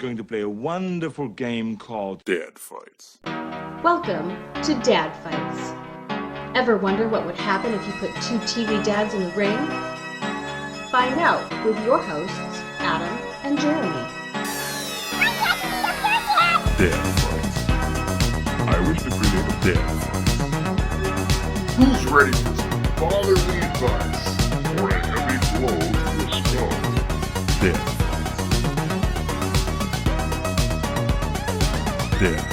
going to play a wonderful game called Dad Fights. Welcome to Dad Fights. Ever wonder what would happen if you put two TV dads in the ring? Find out with your hosts, Adam and Jeremy. Dad Fights. I wish to create a Dad Fights. Who's ready for some fatherly advice or a heavy blow to the skull? Dad Fights. Dad Fights.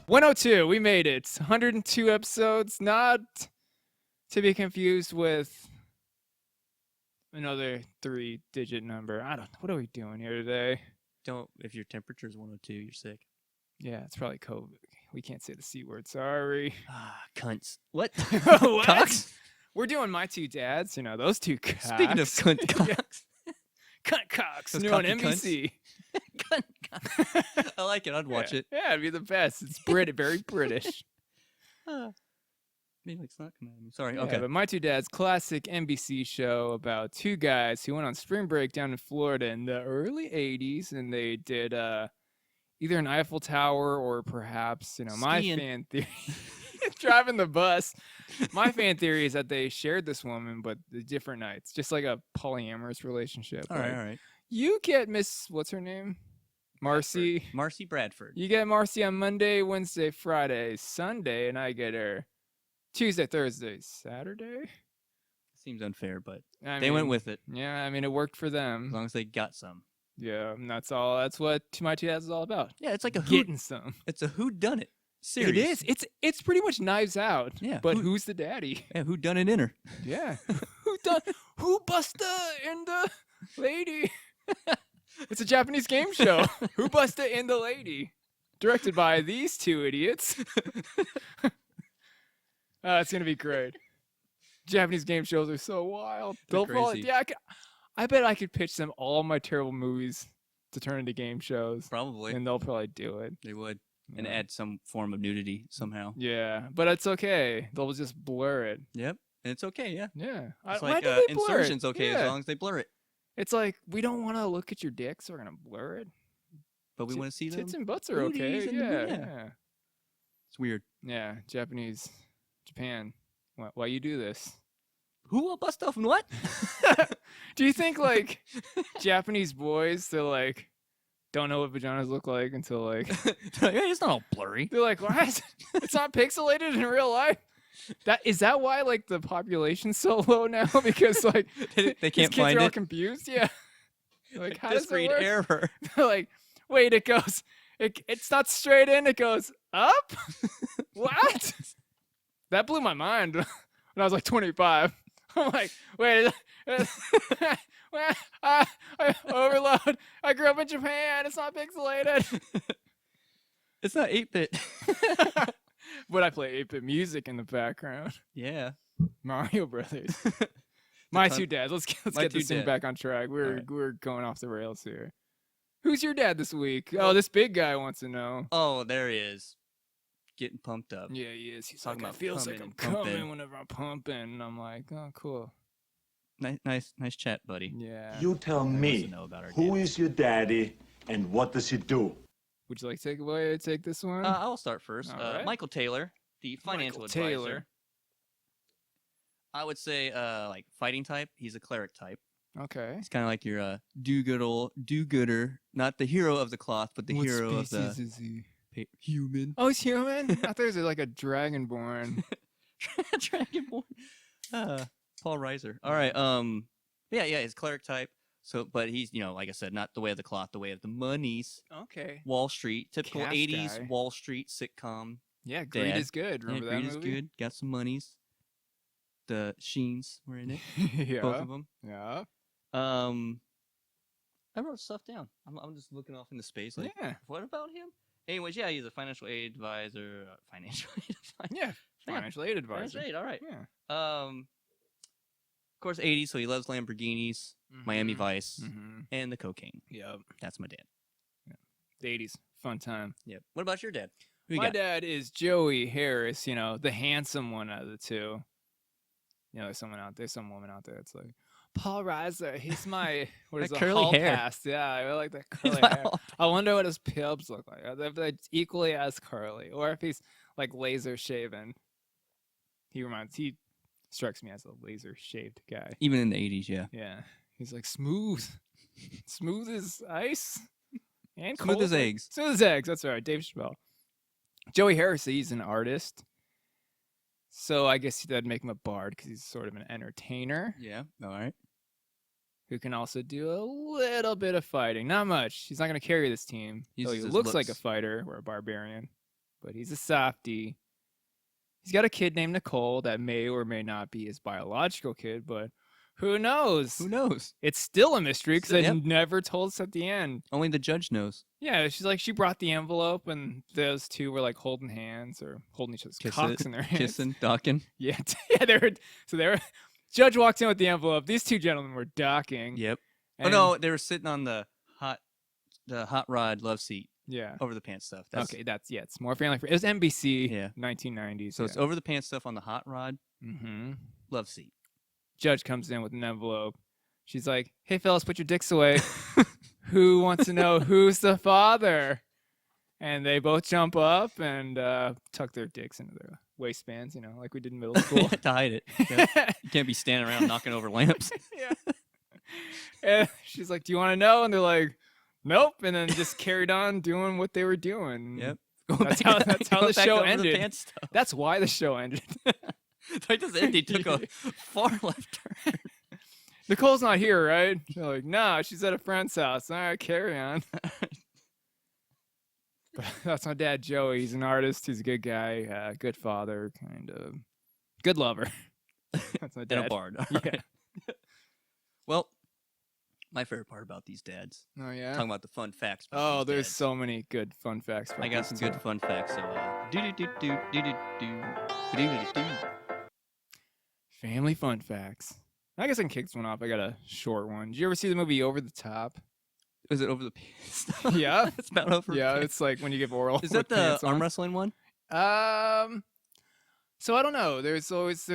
102, we made it. 102 episodes, not to be confused with another 3-digit number. What are we doing here today? If your temperature is 102, you're sick. Yeah, it's probably COVID. We can't say the C word, sorry. Cunts. What? What? Cunts? We're doing my two dads, those two cocks. Speaking of cunt cocks. Cunt cocks, Those new on cocky NBC. Cunt cocks. I like it. I'd watch it. Yeah, it'd be the best. It's very British. Maybe it's not coming at me. Sorry. Yeah, Okay. but My Two Dads, classic NBC show about two guys who went on spring break down in Florida in the early 80s, and they did either an Eiffel Tower or perhaps, my Skiing. fan theory. Driving the bus. My fan theory is that they shared this woman, but the different nights, just like a polyamorous relationship. All right. You get what's her name? Marcy. Marcy Bradford. You get Marcy on Monday, Wednesday, Friday, Sunday, and I get her Tuesday, Thursday, Saturday. Seems unfair, but I they went mean, with it. Yeah, I mean, it worked for As them. long as they got some. Yeah, and that's all. That's what My Two Dads is all about. Yeah, it's like a Getting some. It's a whodunit series. It is. It's pretty much Knives Out. Yeah, But who's the daddy? Yeah, whodunit inner. Yeah. Who busta in the lady? It's a Japanese game show. Who busta in the lady? Directed by these two idiots. It's gonna be great. Japanese game shows are so wild. They're They'll probably, crazy. yeah, I bet I could pitch them all my terrible movies to turn into game shows, Probably. and they'll probably do it. They would. And Yeah. add some form of nudity somehow. Yeah, but it's okay. They'll just blur it. Yep. And it's okay, yeah. Yeah, It's why like do they blur it? insertion's okay Yeah. as long as they blur it. It's like we don't want to look at your dick, so we're gonna blur it. But we want to see them. Tits and butts are okay. booties and the Yeah, booty- yeah. yeah, It's weird. yeah. Japan. Why you do this? Who will bust off and what? Do you think like Japanese boys they're like don't know what vaginas look like until like Hey, it's not all blurry. they're like what? It's not pixelated in real life. Is that why like the population's so low now? Because like They these can't kids find are all it. confused. Yeah. Like how does it Discrete work? error. They're like, wait, it's not straight in, it goes up? What? That blew my mind when I was like 25. I'm like, wait, I overload. I grew up in Japan. It's not pixelated. It's not 8-bit. But I play 8-bit music in the background. Yeah. Mario Brothers. My ton- two dads. Let's My get two this thing dads. back on track. right. We're going off the rails here. Who's your dad this week? Oh, this big guy wants to know. Oh, there he is. Getting pumped up. Yeah, he is. He's Talking like, about it feels like coming I'm and pumping. coming whenever I'm pumping. And I'm like, oh, cool. Nice chat, buddy. Yeah. You tell Wants to me, know about our who dad. is your daddy and what does he do? Would you like to take this one? I'll start first. All right. Michael Taylor, the financial Michael advisor. Taylor. I would say, like fighting type. He's a cleric type. Okay. He's kind of like your do-gooder, not the hero of the cloth, but the hero of the is he? human. Oh, he's human? I thought he was like a dragonborn. Dragonborn. Paul Reiser. All right. Yeah. He's cleric type. So, but he's like I said, not the way of the cloth, the way of the monies. Okay. Wall Street, typical Cash 80s guy. Wall Street sitcom. Yeah, Greed Dad. is good. Remember yeah, that Greed movie? is good. Got some monies. The Sheens were in it, Yeah. both of them. Yeah. I wrote stuff down. I'm just looking off into space. Like, Yeah. what about him? Anyways, yeah, he's a financial aid advisor. Financial aid advisor. Yeah. Financial aid advisor. Financial aid. All right. Yeah. Of course, 80s, so he loves Lamborghinis, Miami Vice, Mm-hmm. and the cocaine. Yep. That's my dad. The 80s. Fun time. Yep. What about your dad? Who you My got? dad is Joey Harris, the handsome one out of the two. There's some woman out there that's like, Paul Reiser. He's my what is That it? curly hall hair. pass. Yeah, I really like that He's curly my hair. hall I wonder what his pubes look like. If they're equally as curly, or if he's like laser shaven. He strikes me as a laser shaved guy. Even in the 80s, yeah. Yeah, he's like smooth, smooth as ice, and Smooth cold as eggs. Smooth as eggs. That's right, Dave Chappelle. Joey Harris, he's an artist, so I guess that'd make him a bard because he's sort of an entertainer Yeah, all right. who can also do a little bit of fighting. Not much. He's not going to carry this team. He Uses his looks like a looks. fighter or a barbarian, but he's a softie. He's got a kid named Nicole that may or may not be his biological kid, but who knows? Who knows? It's still a mystery because they Yep. never told us at the end. Only the judge knows. Yeah, she brought the envelope, and those two were like holding hands or holding each other's cocks in their hands. Kissing, docking. Yeah, yeah, they were. Judge walked in with the envelope. These two gentlemen were docking. Yep. and- Oh no, they were sitting on the hot rod love seat Yeah. over the pants stuff. That's, Okay, it's more family friendly. It was NBC. Yeah. 1990s. So it's over the pants stuff on the hot rod Mm-hmm. love seat. Judge comes in with an envelope. She's like, "Hey, fellas, put your dicks away. Who wants to know who's the father?" And they both jump up and tuck their dicks into their waistbands, like we did in middle school. To hide it. Yeah. You can't be standing around knocking over lamps. Yeah. And she's like, "Do you want to know?" And they're like, "Nope." And then just carried on doing what they were doing. Yep. That's how Going the back show over ended. The pants stuff. That's why the show ended. Right at the end, they took a far left turn. Nicole's not here, right? They're like, "Nah, she's at a friend's house." All right, carry on. But that's my dad, Joey. He's an artist. He's a good guy, good father, kind of good lover. That's my dad. And a bard. All Yeah. right. Well, my favorite part about these dads, Oh yeah. talking about the fun facts. about Oh, these there's dads. so many good fun facts. about I got these some two. good fun facts. So, do. Family fun facts. I guess I can kick this one off. I got a short one. Did you ever see the movie Over the Top? Is it over the pants? Yeah. It's about over. Yeah, pants. it's like when you give oral. Is with that the pants arm on. wrestling one? So I don't know. There's always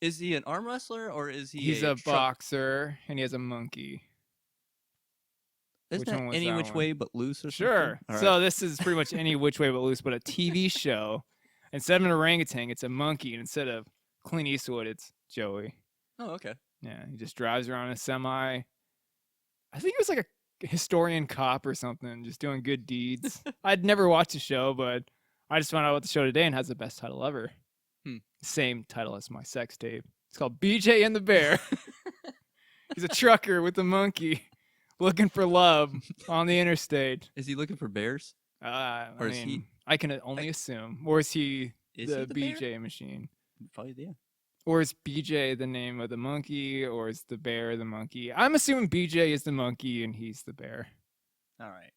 Is he an arm wrestler or is he? he's a truck- boxer and he has a monkey. Isn't Which that one was any that which one? way but loose or Sure. something? All So right. this is pretty much any which way but loose, but a TV show. Instead of an orangutan, it's a monkey, and instead of Clint Eastwood, it's Joey. Oh, okay. Yeah, he just drives around in a semi. I think he was like a historian cop or something, just doing good deeds. I'd never watched the show, but I just found out about the show today and has the best title ever. Same title as my sex tape. It's called BJ and the Bear. He's a trucker with a monkey looking for love on the interstate. Is he looking for bears? I Or is he- mean, I can only assume. Or is he Is the, he the bear? BJ machine? Probably, yeah. Or is BJ the name of the monkey? Or is the bear the monkey? I'm assuming BJ is the monkey and he's the bear. All right.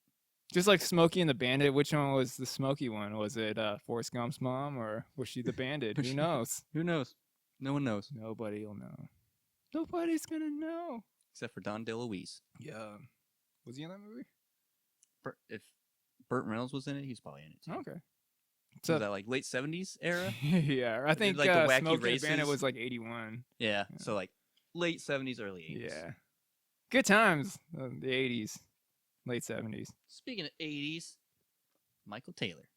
Just like Smokey and the Bandit, which one was the Smokey one? Was it Forrest Gump's mom or was she the bandit? Who knows? Who knows? No one knows Nobody will know. Nobody's gonna know. except for Don DeLuise. Yeah. Was he in that movie? If Burt Reynolds was in it, he's probably in it too. Okay. So So that like late 70s era? yeah, I did, think like, the wacky Smokey and the Bandit races? was like 81. Yeah. So like late 70s, early 80s. Yeah. Good times. The 80s, late 70s. Speaking of 80s, Michael Taylor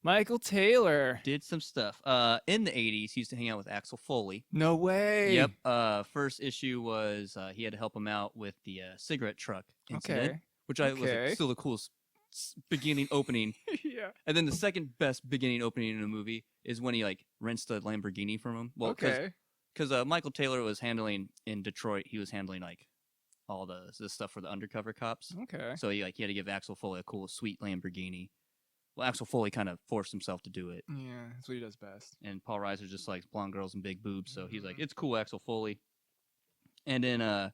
Michael Taylor. did some stuff. In the 80s, he used to hang out with Axel Foley. No way. Yep. First issue was he had to help him out with the cigarette truck incident, Okay. which I was Okay. like, still the coolest beginning opening. Yeah. And then the second best beginning opening in a movie is when he like rents the Lamborghini from him. Well, Okay. because Michael Taylor was handling in Detroit, he was handling like all the stuff for the undercover cops. Okay. So he had to give Axel Foley a cool, sweet Lamborghini. Well, Axel Foley kind of forced himself to do it, Yeah, that's what he does best. and Paul Reiser just likes blonde girls and big boobs, so he's like, Mhm. "It's cool, Axel Foley." And then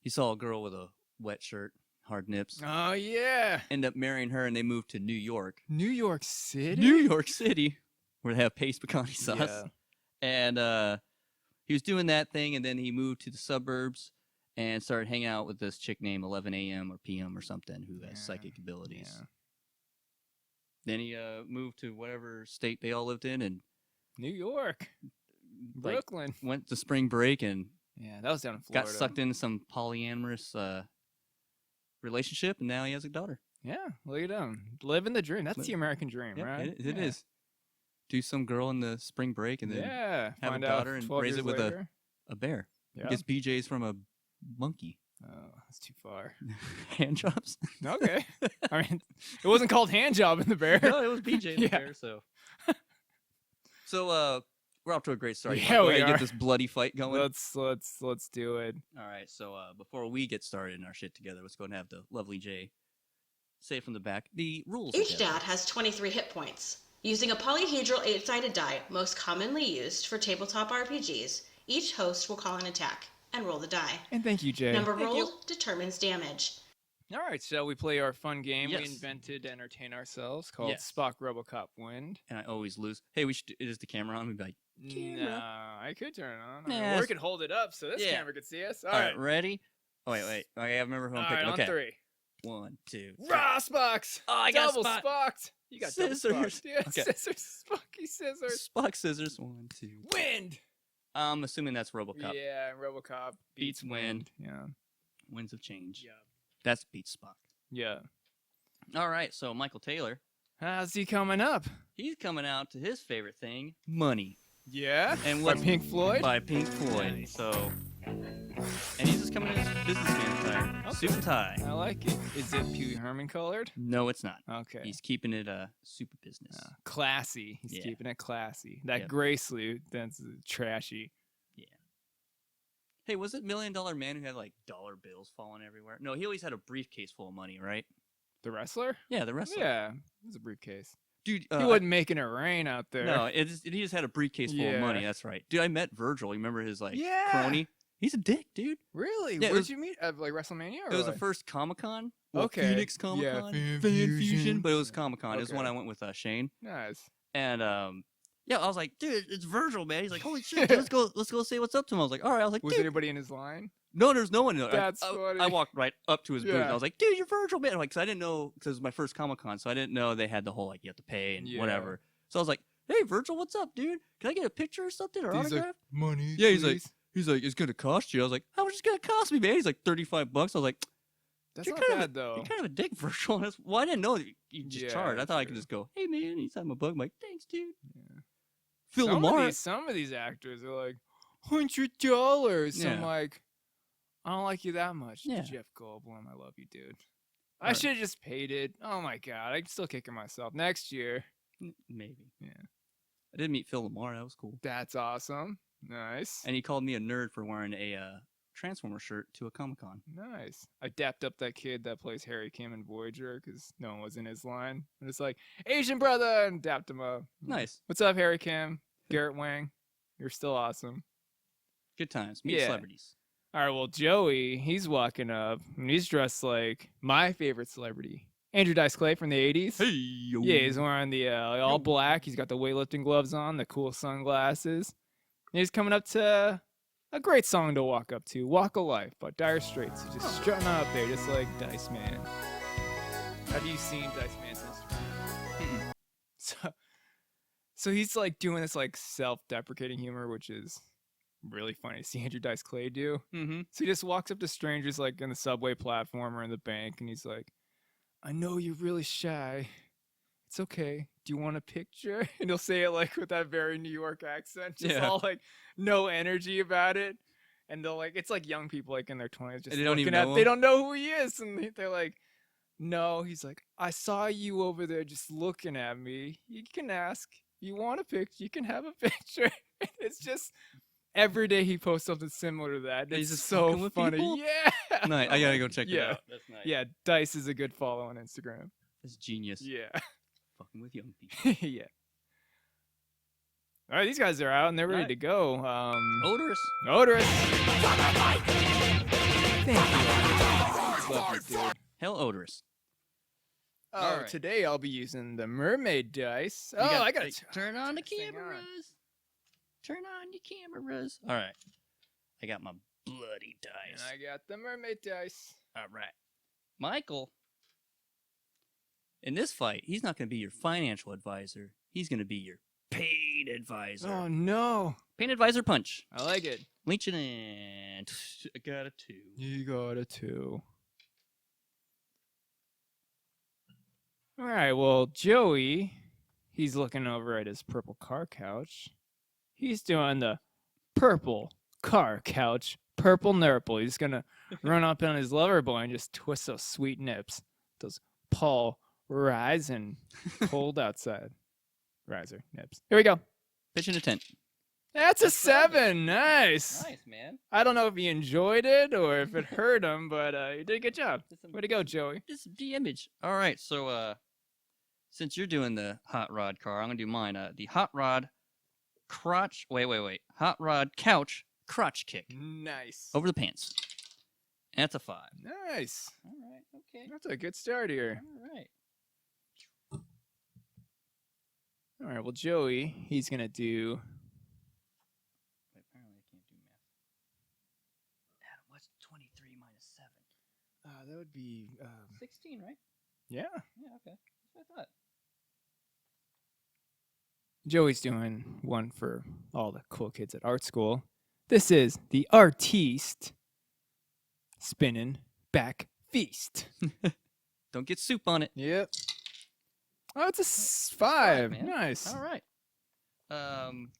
he saw a girl with a wet shirt, hard nips, Oh yeah. end up marrying her, and they moved to New York. New York City. New York City, where they have paste pecani sauce. Yeah. And he was doing that thing, and then he moved to the suburbs and started hanging out with this chick named 11 a.m. or p.m. or something who has Yeah, psychic abilities. Yeah. Then he moved to whatever state they all lived in and New York. Brooklyn. went to spring break and Yeah, that was down in Florida. got sucked into some polyamorous relationship, and now he has a daughter. Yeah, look at him. Living the dream. That's Li- the American dream, Yeah, right? it is. Do some girl in the spring break and then Yeah. have Find a out daughter and 12 raise years it with later. a bear. Yeah. Gets BJ's from a monkey. Oh, that's too far. Hand jobs. Okay. I mean, it wasn't called hand job in the bear. No, it was BJ the Yeah. bear. So we're off to a great start. Yeah, we ready to are. get this bloody fight going. Let's do it. All right. So before we get started in our shit together, let's go and have the lovely Jay say from the back the rules. Each again. dad has 23 hit points. Using a polyhedral 8-sided die, most commonly used for tabletop RPGs, each host will call an attack and roll the die. And thank you, Jay. Number Thank you. rolled determines damage. All right, shall we play our fun game Yes. we invented to entertain ourselves called Yes. Spock RoboCop Wind? And I always lose. Hey, we should. Is the camera on? We'd be like, Camera. No, I could turn it on. Nah, Or we could hold it up so this Yeah. camera could see us. all right, ready? Oh wait. Okay, I remember who I'm All picking. right, on Okay, 3. 1, 2, 3. Raw Spox! Oh, I got Double Spock. Spocked! You got double Scissors. Spocked. Yeah, Okay. scissors. Spocky scissors. Spock scissors. 1, 2. Wind! I'm assuming that's RoboCop. Yeah, RoboCop Beats wind. Yeah. Winds of change. Yeah. That's beats Spock. Yeah. All right. So Michael Taylor, How's he coming up? he's coming out to his favorite thing, money, Yeah? And By what- Pink Floyd? by Pink Floyd. Nice. So, and he's just coming in his businessman attire, Okay. suit and tie. I like it. Is it Pee Wee Herman colored? No, it's not. Okay. He's keeping it super business. Classy. He's Yeah. keeping it classy. That Yep. gray suit, that's trashy. Hey, was it $1 Million Man who had like dollar bills falling everywhere? No, he always had a briefcase full of money, right? The wrestler? Yeah, the wrestler. Yeah. It was a briefcase. Dude, He wasn't making it rain out there. No, he just had a briefcase full of money. Yeah. That's right. Dude, I met Virgil. You remember his like Yeah. crony? He's a dick, dude. Really? Yeah, it Where'd was- you meet? At like WrestleMania? Or It was the what? first Comic-Con. Okay. Phoenix Yeah, Comic-Con. Fan Fan Fusion. Fusion, but it was Comic-Con. It was the one Okay. I went with Shane. Nice. And yeah, I was like, dude, it's Virgil, man. He's like, holy shit, dude, let's go say what's up to him. I was like, all right. I was like, Was dude. anybody in his line? No, there's no one. That's I funny. walked right up to his booth. Yeah. I was like, dude, you're Virgil, man. Like, cause I didn't know, cause it was my first Comic-Con, so I didn't know they had the whole like you have to pay and Yeah. whatever. So I was like, hey, Virgil, what's up, dude? Can I get a picture or something or He's like, autograph? money. Yeah, he's like- please." He's like, it's gonna cost you. I was like, how much is it gonna cost me, man? He's like, $35. I was like, That's you're not kind of bad though. you're kind of a dick, Virgil. Well, I didn't know that you just Yeah, charge. I thought I could true. just go, hey man, he's on my book. I'm like, thanks, dude. Yeah. Phil Lamar. Some of these actors are like $100. I'm Yeah. like, I don't like you that much, Yeah. Jeff Goldblum. I love you, dude. I Right. should have just paid it. Oh my god, I'm still kicking myself. Next year. Maybe. Yeah. I did meet Phil Lamar. That was cool. That's awesome. Nice. And he called me a nerd for wearing a Transformer shirt to a Comic-Con. Nice. I dapped up that kid that plays Harry Kim in Voyager because no one was in his line. And it's like, Asian brother! And dapped him up. Nice. What's up, Harry Kim? Garrett Wang. You're still awesome. Good times. Meet Yeah. celebrities. All right, well, Joey, he's walking up and he's dressed like my favorite celebrity, Andrew Dice Clay from the 80s. Hey, yo. Yeah, he's wearing the all Yo. black. He's got the weightlifting gloves on, the cool sunglasses. And he's coming up to a great song to walk up to, Walk of Life by Dire Straits. He's just strutting out there just like Dice Man. Have you seen Dice Man's Instagram? So he's like doing this like self-deprecating humor, which is really funny to see Andrew Dice Clay do. Mm-hmm. So he just walks up to strangers like in the subway platform or in the bank, and he's like, I know you're really shy. It's okay. Do you want a picture? And he'll say it like with that very New York accent, just Yeah. all like no energy about it. And they'll like, it's like young people like in their 20s just they don't even looking at, know they him? don't know who he is. And they're like, no. He's like, I saw you over there just looking at me. You can ask. You want a picture? You can have a picture. It's just every day he posts something similar to that. He's It's just so fucking with funny. people? Yeah. Nice. I gotta go check Yeah. it out. That's nice. Yeah, Dice is a good follow on Instagram. That's genius. Yeah. Fucking with young people. Yeah. All right, these guys are out and they're ready Right. to go. Odorous. Odorous. Thank you. Love you, dude. Hell, odorous. Oh, All right. today I'll be using the mermaid dice. You Oh, got- I gotta hey, turn on the this thing on. cameras. Turn on your cameras. All right. I got my bloody And dice. I got the mermaid dice. All right. Michael, in this fight, he's not going to be your financial advisor. He's going to be your paid Painted visor. Oh no! Painted visor punch. I like it. Leeching in. I got a 2. You got a 2. All right. Well, Joey, he's looking over at his purple car couch. He's doing the purple car couch, purple nurple. He's gonna run up on his lover boy and just twist those sweet nips. Those Paul rising cold outside. Riser nips. Here we go. Pitching a tent. That's a 7. Nice. Nice, man. I don't know if he enjoyed it or if it hurt him, but he did a good job. Way to go, Joey. This is the image. All right, so since you're doing the hot rod car, I'm gonna do mine. The hot rod crotch. Wait. Hot rod couch crotch kick Nice. over the pants. And that's a 5. Nice. All right. Okay. That's a good start here. All right. All right, well, Joey, he's going to do... Wait, apparently I can't do math. Adam, what's 23 minus 7? that would be... 16, right? yeah. Yeah. Okay. That's what I thought. Joey's doing one for all the cool kids at art school. This is the Artiste Spinning Back Feast. Don't get soup on it. Yep. Oh, it's a 5. man. Nice. All right.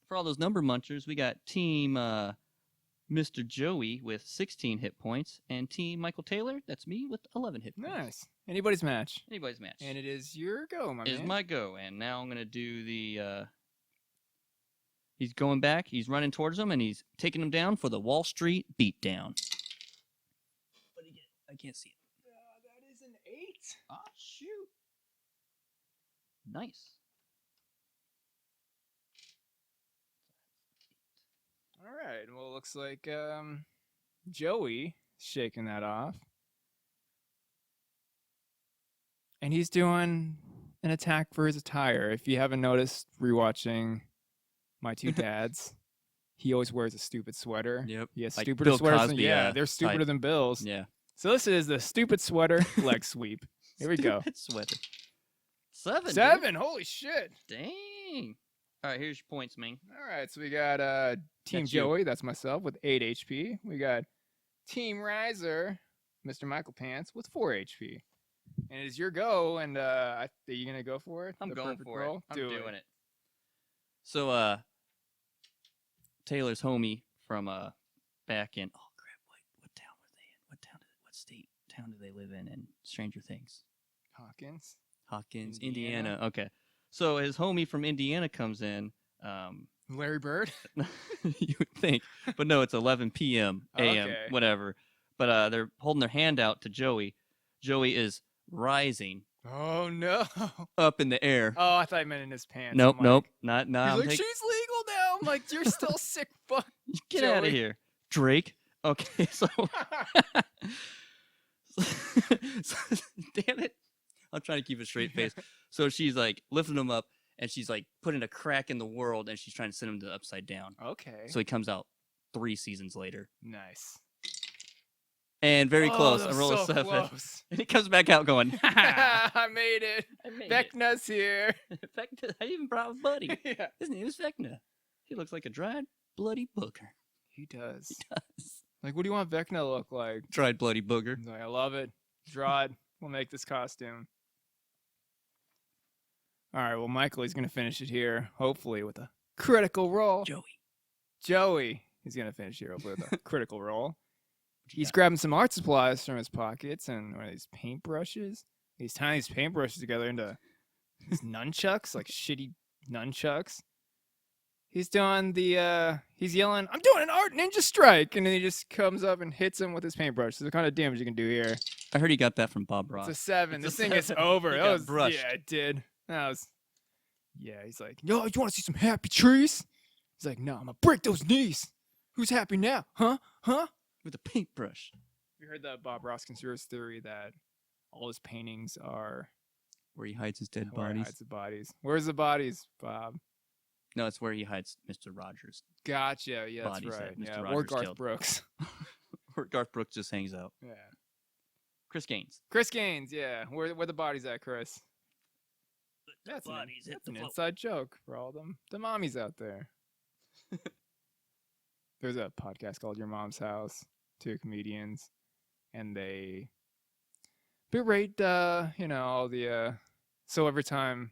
For all those number munchers, we got Team Mr. Joey with 16 hit points, and Team Michael Taylor, that's me, with 11 hit points. Nice. Anybody's match. Anybody's match. And it is your go, my It is man. my go, and now I'm going to do the... He's going back, he's running towards him, and he's taking him down for the Wall Street beatdown. What did he get? I can't see it. That is an 8. Ah, shoot. Nice. All right. Well, it looks like Joey shaking that off. And he's doing an attack for his attire. If you haven't noticed, rewatching My Two Dads, he always wears a stupid sweater. Yep. He has Like stupider Bill sweaters. Cosby, Yeah, they're stupider type. than Bill's. Yeah. So this is the stupid sweater leg sweep. Here we go. Stupid sweater. 7. dude. 7. Holy shit. Dang. All right, here's your points, man. All right, so we got Team That's you. Joey, that's myself, with 8 HP. We got Team Riser, Mr. Michael Pants, with 4 HP. And it is your go, and are you going to go for it? I'm The going perfect for roll? it. I'm Do doing it. So, Taylor's homie from back in what town were they in? What state town do they live in Stranger Things? Hawkins. Hawkins, Indiana. Indiana. Okay. So his homie from Indiana comes in. Larry Bird? You would think, but no, it's 11 p.m. a.m. Okay. Whatever. But they're holding their hand out to Joey. Joey is rising Oh, no. up in the air. Oh, I thought I meant in his pants. Nope, I'm nope, like, not. He's I'm like, taking- she's legal now. I'm like, you're still sick fuck. Get out of Joey. here, Drake. Okay, so damn it, I'm trying to keep a straight face. So she's like lifting him up, and she's like putting a crack in the world, and she's trying to send him to the upside down. Okay. So he comes out 3 seasons later, Nice. and very Oh, close. that I was roll a so 7, close. and he comes back out going, I made it. I made Vecna's here. it. Vecna, I even brought a buddy. Yeah. His name is Vecna. He looks like a dried bloody booger. He does. He does. Like, what do you want Vecna to look like? Dried bloody booger. He's like, I love it. Draw it. We'll make this costume. All right, well, Michael, he's going to finish it here, hopefully, with a critical roll. Joey, he's going to finish here, hopefully, with a critical roll. He's grabbing some art supplies from his pockets and one of these paintbrushes. He's tying these paintbrushes together into these nunchucks, like shitty nunchucks. He's doing he's yelling, I'm doing an art ninja strike! And then he just comes up and hits him with his paintbrush. So the kind of damage you can do here. I heard he got that from Bob Ross. It's a 7. It's This a thing is 7. over. He That got was, brushed. yeah, it did. That was, yeah, he's like, yo, you want to see some happy trees? He's like, no, I'm going to break those knees. Who's happy now? Huh? With a paintbrush. We heard the Bob Ross conspiracy theory that all his paintings are Where he hides his dead where he bodies. hides the bodies. Where's the bodies, Bob? No, it's where he hides Mr. Rogers. Gotcha. Yeah, that's Bodies that right. Mr. Yeah, or Rogers Garth killed. Brooks. Where Garth Brooks just hangs out. Yeah. Chris Gaines. Chris Gaines, yeah. Where the bodies at, Chris? That's bodies hit the an floor. inside joke for all the mommies out there. There's a podcast called Your Mom's House, 2 comedians, and they berate all the so every time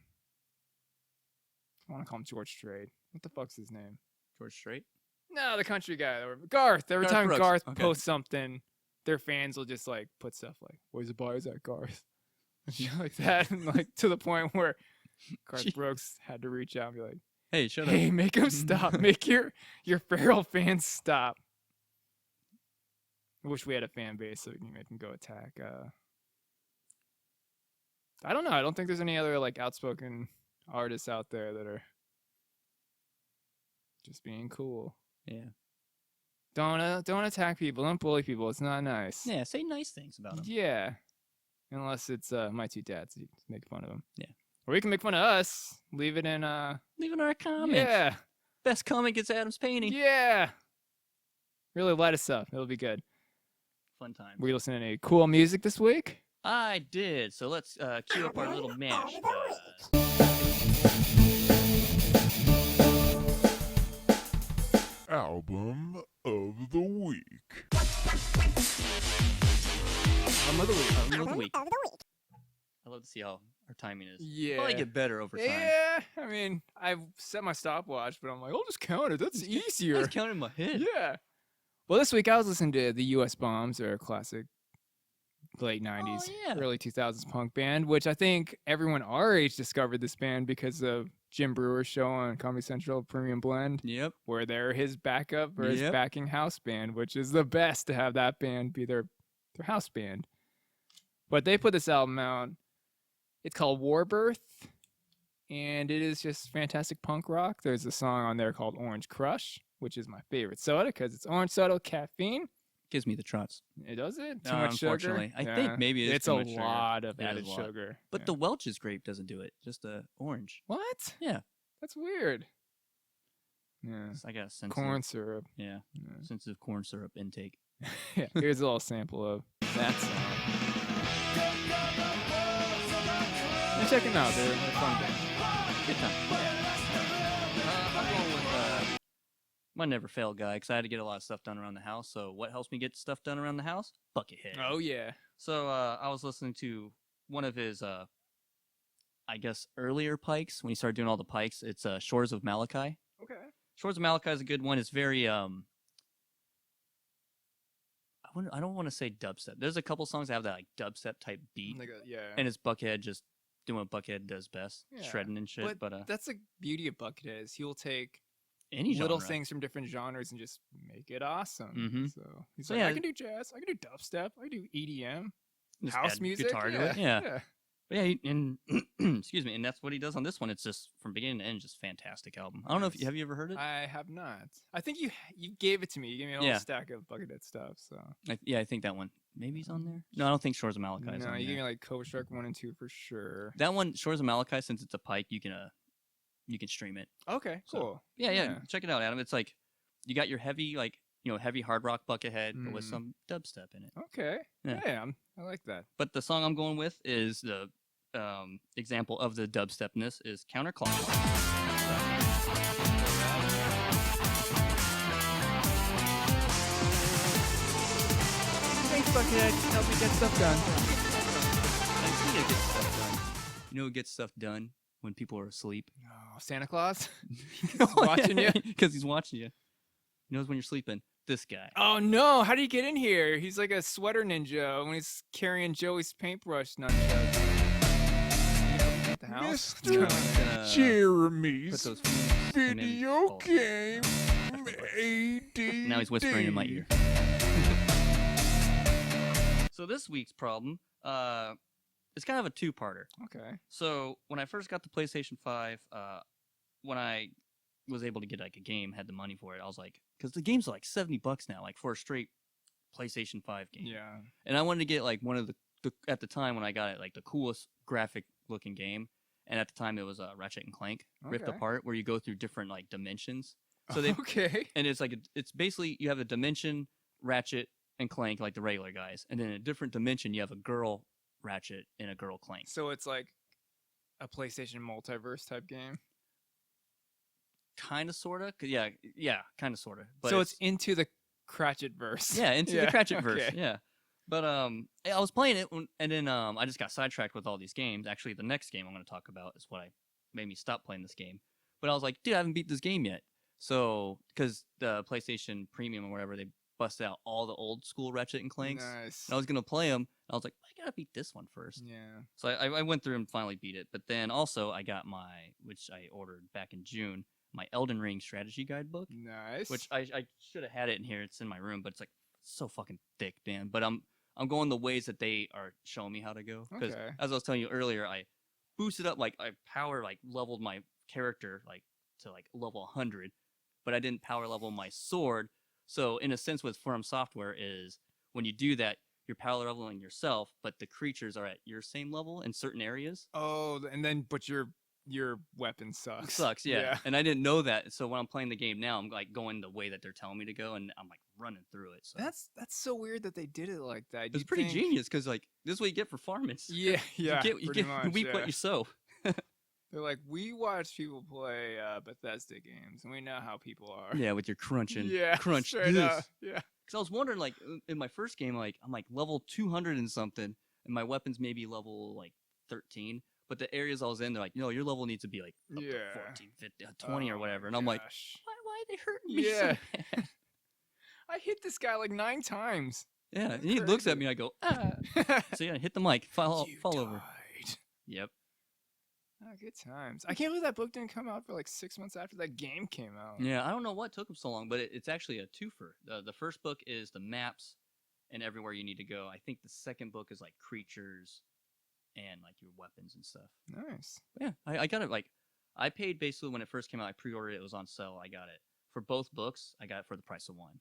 I want to call him George Strait. What the fuck's his name? George Strait? No, the country guy. Garth. Every Garth time Brooks. Garth Okay. posts something, their fans will just like put stuff like, "Where's the bars at, Garth?" And shit like that, and like to the point where Garth Gee. Brooks had to reach out and be like, Hey, shut up. "Hey, make him stop. Make your feral fans stop." I wish we had a fan base so we can make him go attack. I don't know. I don't think there's any other like outspoken artists out there that are just being cool. Yeah. Don't attack people. Don't bully people. It's not nice. Yeah, say nice things about him. Yeah. Unless it's my 2 dads, you can make fun of them. Yeah. Or you can make fun of us. Leave it in Leave in our comments. Yeah. Best comment gets Adam's painting. Yeah. Really light us up. It'll be good. Fun time. Were you listening to any cool music this week? I did. So let's cue up our little mash. Album of the week. Album of the week. Album of the week. I love to see how our timing is. Yeah. Probably get better over time. Yeah. I mean, I've set my stopwatch, but I'm like, I'll just count it. That's I easier. was counting in my head. Yeah. Well, this week I was listening to the U.S. Bombs, their classic late 90s, yeah. early 2000s punk band, which I think everyone our age discovered this band because of Jim Brewer's show on Comedy Central, Premium Blend, Yep. where they're his backup or his Yep. backing house band, which is the best to have that band be their house band. But they put this album out. It's called Warbirth, and it is just fantastic punk rock. There's a song on there called Orange Crush, which is my favorite soda because it's orange soda, caffeine. Gives me the trots. It does it? Too much sugar? Unfortunately. I think maybe it is it's too a much sugar. lot of It is added a lot. sugar. But Yeah. the Welch's grape doesn't do it. Just the orange. What? Yeah. That's weird. Yeah. I got a sensitive, Corn syrup. Yeah. Yeah. Sensitive corn syrup intake. Yeah, here's a little sample of that song. And check them out. They're a fun band. Good time. I'm going with my never fail guy because I had to get a lot of stuff done around the house. So what helps me get stuff done around the house? Buckethead. Oh, yeah. So I was listening to one of his, I guess, earlier pikes when he started doing all the pikes. It's Shores of Malachi. Okay. Shores of Malachi is a good one. It's very I don't want to say dubstep. There's a couple songs that have that like dubstep type beat, Yeah. and it's Buckethead just doing what Buckethead does best, Yeah. shredding and shit. But that's the beauty of Buckethead is he'll take any little genre. things from different genres and just make it awesome. Mhm. So he's So like, yeah. I can do jazz, I can do dubstep, I can do EDM, Just house add music, guitar to it. Yeah. But yeah, and excuse me, and that's what he does on this one. It's just from beginning to end, just fantastic album. I don't know if Nice. have you ever heard it? I have not. I think you gave it to me. You gave me a whole Yeah. stack of Buckethead stuff. So I think that one maybe he's on there. No, I don't think Shores of Malachi is no, on you there. gave me like Cobra Strike 1 and 2 for sure. That one, Shores of Malachi, since it's a pike, you can stream it. Okay, So, cool. Yeah, check it out, Adam. It's like you got your heavy heavy hard rock Buckethead, but with Mm. some dubstep in it. Okay. Yeah. Yeah, I like that. But the song I'm going with is the example of the dubstepness is Counterclockwise. Thanks, Buckethead. Help me get stuff done. And speaking of getting stuff done, you know who gets stuff done when people are asleep? Oh, Santa Claus? watching you? Because he's watching you. He knows when you're sleeping. This guy. Oh no! How did he get in here? He's like a sweater ninja when he's carrying Joey's paintbrush nunchucks. At the house. Mr. Put Jeremy's those phones in his video balls. game ADD. Now he's whispering in my ear. So this week's problem, it's kind of a two-parter. Okay. So when I first got the PlayStation 5, when I was able to get like a game, had the money for it, I was like, because the games are like $70 now, like for a straight PlayStation 5 game. Yeah. And I wanted to get like one of the at the time when I got it, like the coolest graphic looking game. And at the time it was Rachet and Clank Rift Okay. Apart, where you go through different like dimensions. So they Okay. and it's like it's basically you have a dimension Ratchet and Clank like the regular guys, and then in a different dimension you have a girl Ratchet and a girl Clank. So it's like a PlayStation multiverse type game. Kind of, sort of. Yeah, kind of, sort of. But So it's into the Cratchit verse. yeah, into the Cratchit verse. okay. Yeah. But I was playing it, and then I just got sidetracked with all these games. Actually, the next game I'm going to talk about is what made me stop playing this game. But I was like, dude, I haven't beat this game yet. So, because the PlayStation Premium or whatever, they busted out all the old school Ratchet and Clanks. Nice. And I was going to play them. I was like, I got to beat this one first. Yeah. So I went through and finally beat it. But then also I got which I ordered back in June, my Elden Ring strategy guidebook. Nice. Which I should have had it in here. It's in my room, but it's like so fucking thick, man. But I'm going the ways that they are showing me how to go. Because Okay. as I was telling you earlier, I boosted up, like I leveled my character to level 100, but I didn't power level my sword. So in a sense, with From Software is when you do that, you're power leveling yourself, but the creatures are at your same level in certain areas. Oh, and then but your weapon sucks. It sucks, yeah. And I didn't know that. So when I'm playing the game now, I'm like going the way that they're telling me to go, and I'm like running through it. So That's so weird that they did it like that. it's pretty genius because like this is what you get for farming. Yeah, yeah. you get much, reap yeah. what you sow. They're like, we watch people play Bethesda games, and we know how people are. Yeah, with your crunching. Yeah, crunch straight this. up. Yeah. Because I was wondering, like, in my first game, like, I'm like level 200 and something, and my weapon's maybe level like 13. But the areas I was in, they're like, no, your level needs to be like up to Yeah. 14, 15, 20 or Oh whatever. my And I'm like, gosh. why are they hurting me Yeah. so bad? I hit this guy like 9 times. Yeah, That's and he looks at crazy. me, I go, ah. So yeah, hit the mic, fall You over. died. Yep. Oh, good times. I can't believe that book didn't come out for like 6 months after that game came out. Yeah, I don't know what took him so long, but it's actually a twofer. The first book is the maps and everywhere you need to go. I think the second book is like creatures and like your weapons and stuff. Nice. But yeah, I got it. Like, I paid basically when it first came out. I pre-ordered it. It was on sale. I got it for both books. I got it for the price of one,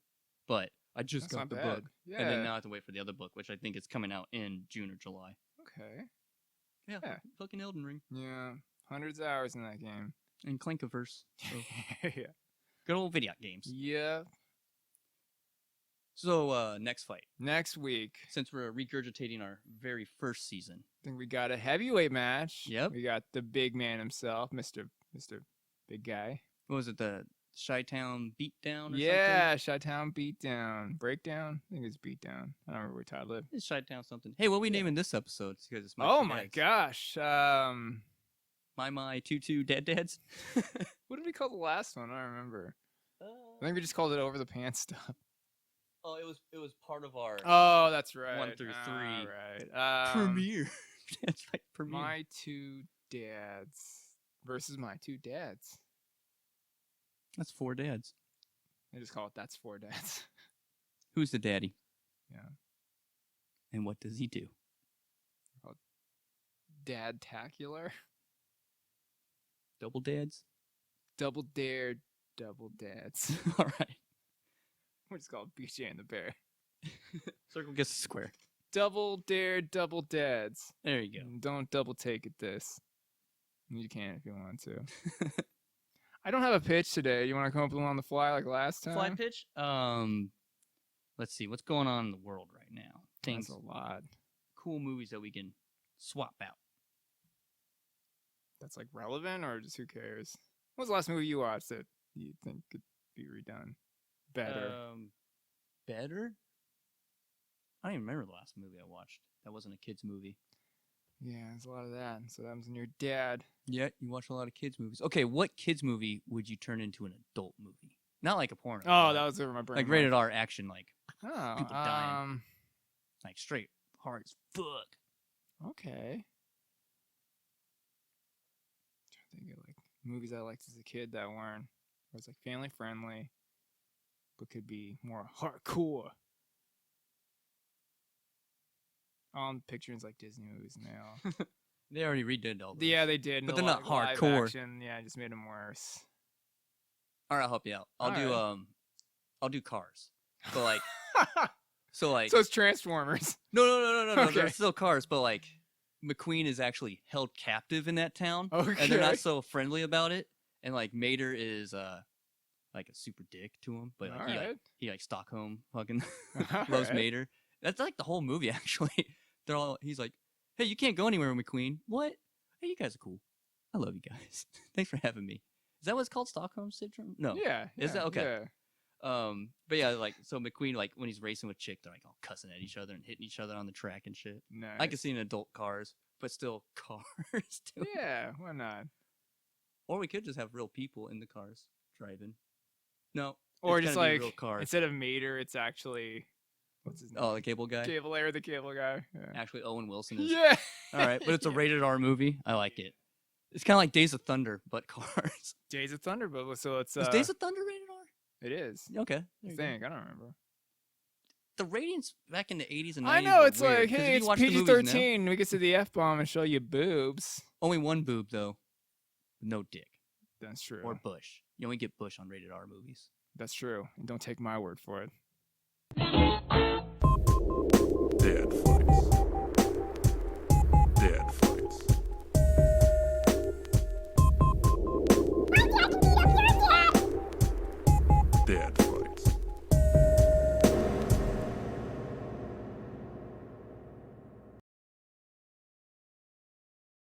but I just That's got not the bad. book, Yeah. and then now I have to wait for the other book, which I think is coming out in June or July. Okay. Yeah, Yeah. fucking Elden Ring Yeah. Hundreds of hours in that game. and Clankiverse. So, yeah. good old video games. Yeah. So next fight, Next week, since we're regurgitating our very first season. I think we got a heavyweight match. Yep. We got the big man himself, Mr. Big Guy. What was it? The Chi-Town Beatdown? Or Yeah, Chi-Town Beatdown. Breakdown? I think it's Beatdown. I don't remember where Todd lived. It's Chi-Town something. Hey, what are we naming this episode? Because it's my Oh two my dads. gosh. My two dads. What did we call the last one? I don't remember. I think we just called it Over the Pants Stuff. Oh, it was part of our Oh, that's right. 1 through 3. Right. premiere. That's right, premiere. My two dads versus my two dads. That's 4 dads. They just call it That's Four Dads. Who's the daddy? Yeah. And what does he do? Dad-tacular. Double dads? Double Dare, Double Dads. All right. We're just called BJ and the Bear. Circle gets a square. Double Dare, Double Dads. There you go. And don't double take at this. You can if you want to. I don't have a pitch today. You want to come up with one on the fly like last time? Fly pitch? Let's see. What's going on in the world right now? That's Things, a lot. cool movies that we can swap out. That's like relevant or just who cares? What was the last movie you watched that you think could be redone? Better. Better? I don't even remember the last movie I watched. That wasn't a kid's movie. Yeah, there's a lot of that. So that was in your dad. Yeah, you watch a lot of kids movies. Okay, what kids movie would you turn into an adult movie? Not like a porno. Oh, but that was over my brain. like rated R action, like Oh, people dying. Like straight hard as fuck. Okay. I think of like movies I liked as a kid that weren't. It was like family friendly, but could be more hardcore. All I'm picturing is like Disney movies now. They already redid all those. Yeah, they did. But and they're the, not live hardcore. action, yeah, just made them worse. All right, I'll help you out. I'll do Cars. But like, so So it's Transformers. no. Okay. They're still Cars, but like, McQueen is actually held captive in that town, Okay. and they're not so friendly about it. And like, Mater is like a super dick to him, but like, Alright. he like Stockholm fucking loves Alright. Mater. That's like the whole movie actually. He's like, hey, you can't go anywhere with McQueen. What? Hey, you guys are cool. I love you guys. Thanks for having me. Is that what it's called? Stockholm Syndrome? No. Yeah. Is that okay? Yeah. But yeah, like so McQueen, like when he's racing with Chick, they're like all cussing at each other and hitting each other on the track and shit. Nice. I can see in adult cars, but still cars too. Yeah, why not? Or we could just have real people in the cars driving. No. Or it's just gotta be like real cars. instead of Mater, it's actually what's his name? Oh, the cable guy. Cable Air, the cable guy. Yeah. Actually, Owen Wilson is. Yeah. All right, but it's a rated R movie. I like it. It's kind of like Days of Thunder, but cars. Days of Thunder, but so it's Is Days of Thunder rated R? it is. Okay. I there you go. think I don't remember. The ratings back in the 80s and 90s I know were it's weird, like, 'cause if hey, you it's watch the movies now- PG-13. We can say the F-bomb and show you boobs. Only one boob though, no dick That's true. or bush. You only get bush on rated R movies. That's true. And don't take my word for it.